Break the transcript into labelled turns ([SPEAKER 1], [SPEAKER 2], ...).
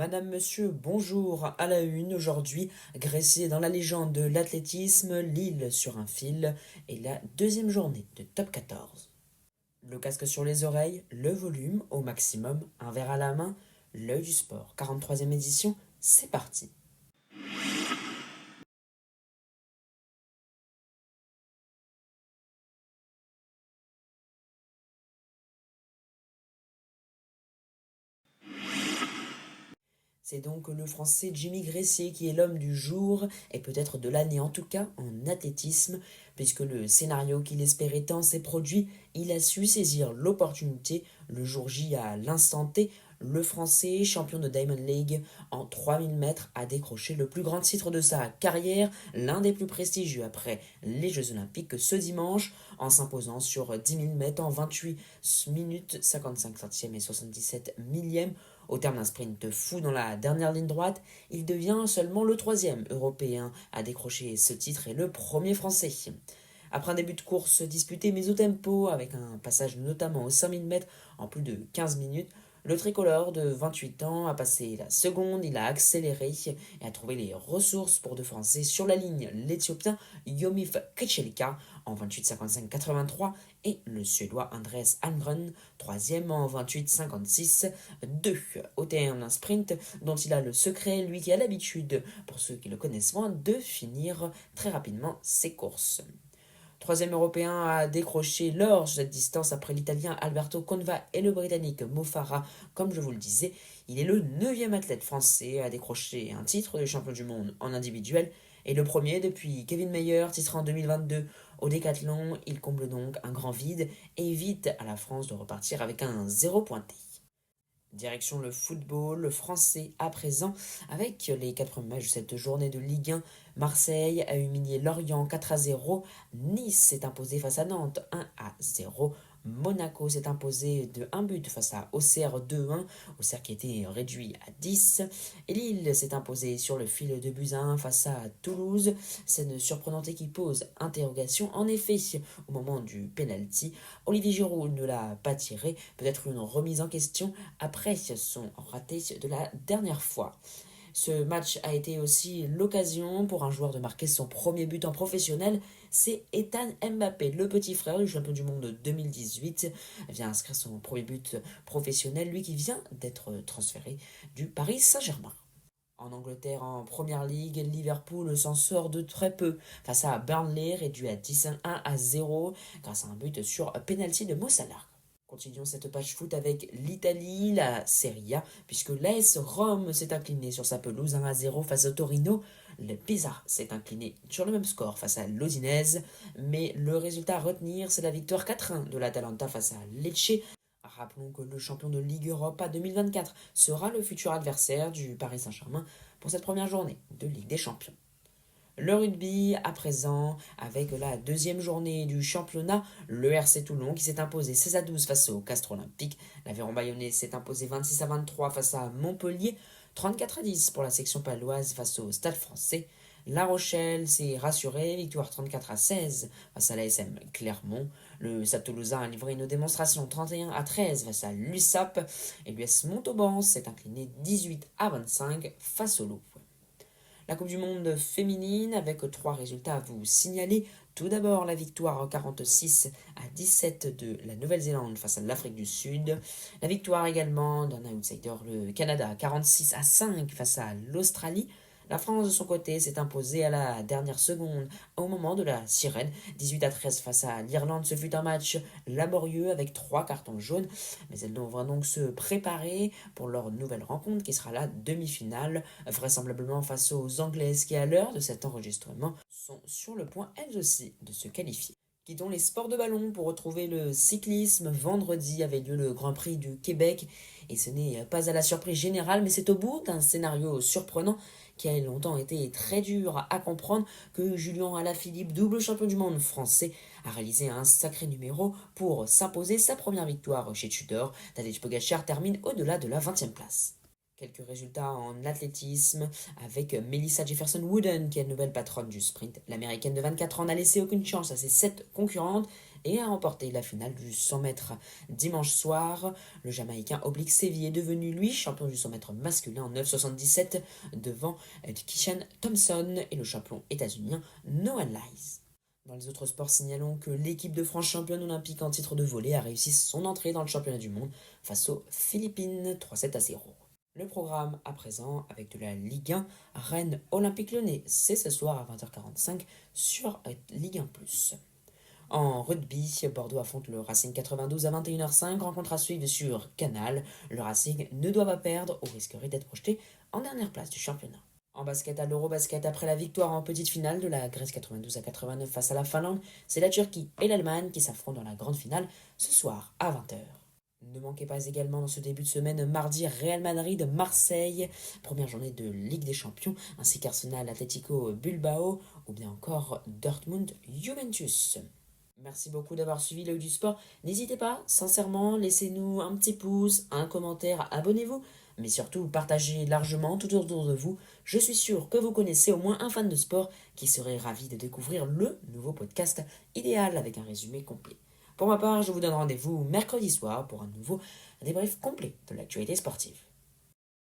[SPEAKER 1] Madame, Monsieur, bonjour. À la une aujourd'hui, Gressé dans la légende de l'athlétisme, Lille sur un fil et la deuxième journée de top 14. Le casque sur les oreilles, le volume au maximum, un verre à la main, l'œil du sport. 43e édition, c'est parti. C'est donc le Français Jimmy Gressier qui est l'homme du jour, et peut-être de l'année en tout cas, en athlétisme, puisque le scénario qu'il espérait tant s'est produit, il a su saisir l'opportunité, le jour J à l'instant T, le Français, champion de Diamond League, en 3000 mètres, a décroché le plus grand titre de sa carrière, l'un des plus prestigieux après les Jeux Olympiques ce dimanche, en s'imposant sur 10 000 mètres en 28 minutes 55 centièmes et 77 millièmes. Au terme d'un sprint fou dans la dernière ligne droite, il devient seulement le troisième européen à décrocher ce titre et le premier français. Après un début de course disputé mais au tempo, avec un passage notamment aux 5000 mètres en plus de 15 minutes, le tricolore de 28 ans a passé la seconde, il a accéléré et a trouvé les ressources pour devancer sur la ligne l'Éthiopien Yomif Kechelika en 28,55,83 et le Suédois Andreas Almgren, troisième en 28,56,2. Au terme d'un sprint dont il a le secret, lui qui a l'habitude, pour ceux qui le connaissent moins, de finir très rapidement ses courses. Troisième européen à décrocher l'or sur cette distance après l'italien Alberto Conva et le britannique Mo Farah, comme je vous le disais. Il est le 9e athlète français à décrocher un titre de champion du monde en individuel et le premier depuis Kevin Mayer, titré en 2022 au décathlon. Il comble donc un grand vide et évite à la France de repartir avec un zéro pointé. Direction le football français à présent, avec les 4 matchs de cette journée de Ligue 1. Marseille a humilié Lorient 4-0, Nice s'est imposé face à Nantes 1-0, Monaco s'est imposé de 1 but face à Auxerre 2-1, Auxerre qui était réduit à 10, et Lille s'est imposé sur le fil de Buzyn face à Toulouse. C'est une surprenante équipe pose interrogation. En effet, au moment du penalty, Olivier Giroud ne l'a pas tiré, peut-être une remise en question après son raté de la dernière fois. Ce match a été aussi l'occasion pour un joueur de marquer son premier but en professionnel. C'est Ethan Mbappé, le petit frère du champion du monde 2018, vient inscrire son premier but professionnel, lui qui vient d'être transféré du Paris Saint-Germain. En Angleterre, en Première Ligue, Liverpool s'en sort de très peu face à Burnley, réduit à 10-1-0 grâce à un but sur penalty de Mo Salah. Continuons cette page foot avec l'Italie, la Serie A, puisque l'AS Rome s'est incliné sur sa pelouse 1-0 face au Torino. Le Pisa s'est incliné sur le même score face à l'Udinese, mais le résultat à retenir, c'est la victoire 4-1 de l'Atalanta face à Lecce. Rappelons que le champion de Ligue Europa 2024 sera le futur adversaire du Paris Saint-Germain pour cette première journée de Ligue des Champions. Le rugby à présent avec la deuxième journée du championnat, le RC Toulon qui s'est imposé 16-12 face au Castres Olympique, l'Aveyron Bayonnais s'est imposé 26-23 face à Montpellier, 34-10 pour la section paloise face au Stade Français. La Rochelle s'est rassurée, victoire 34-16 face à l'ASM Clermont. Le Stade Toulousain a livré une démonstration 31-13 face à l'USAP et l'US Montauban s'est incliné 18-25 face au Loup. La Coupe du Monde féminine avec 3 résultats à vous signaler. Tout d'abord la victoire 46-17 de la Nouvelle-Zélande face à l'Afrique du Sud. La victoire également d'un outsider, le Canada, 46-5 face à l'Australie. La France de son côté s'est imposée à la dernière seconde au moment de la sirène, 18-13 face à l'Irlande. Ce fut un match laborieux avec 3 cartons jaunes, mais elles devront donc se préparer pour leur nouvelle rencontre qui sera la demi-finale, vraisemblablement face aux Anglaises qui à l'heure de cet enregistrement sont sur le point elles aussi de se qualifier. Quittons les sports de ballon pour retrouver le cyclisme. Vendredi avait lieu le Grand Prix du Québec et ce n'est pas à la surprise générale, mais c'est au bout d'un scénario surprenant qui a longtemps été très dur à comprendre que Julien Alaphilippe, double champion du monde français, a réalisé un sacré numéro pour s'imposer sa première victoire chez Tudor. Tadej Pogacar termine au-delà de la 20e place. Quelques résultats en athlétisme avec Melissa Jefferson-Wooden qui est la nouvelle patronne du sprint. L'américaine de 24 ans n'a laissé aucune chance à ses 7 concurrentes et a remporté la finale du 100 mètres dimanche soir. Le Jamaïcain Oblique Sevi est devenu, lui, champion du 100 mètres masculin en 9,77 devant Kishan Thompson et le champion états-unien Noah Lyles. Dans les autres sports, signalons que l'équipe de France championne olympique en titre de volley a réussi son entrée dans le championnat du monde face aux Philippines 3-7-0. Le programme à présent avec de la Ligue 1 Rennes Olympique Lyonnais, c'est ce soir à 20h45 sur Ligue 1+. En rugby, Bordeaux affronte le Racing 92 à 21h05, rencontre à suivre sur Canal. Le Racing ne doit pas perdre ou risquerait d'être projeté en dernière place du championnat. En basket à l'Eurobasket, après la victoire en petite finale de la Grèce 92 à 89 face à la Finlande, c'est la Turquie et l'Allemagne qui s'affrontent dans la grande finale ce soir à 20h. Ne manquez pas également dans ce début de semaine mardi Real Madrid-Marseille, première journée de Ligue des Champions, ainsi qu'Arsenal Atlético Bilbao ou bien encore Dortmund-Juventus. Merci beaucoup d'avoir suivi l'œil du sport. N'hésitez pas, sincèrement, laissez-nous un petit pouce, un commentaire, abonnez-vous, mais surtout partagez largement tout autour de vous. Je suis sûr que vous connaissez au moins un fan de sport qui serait ravi de découvrir le nouveau podcast idéal avec un résumé complet. Pour ma part, je vous donne rendez-vous mercredi soir pour un nouveau débrief complet de l'actualité sportive.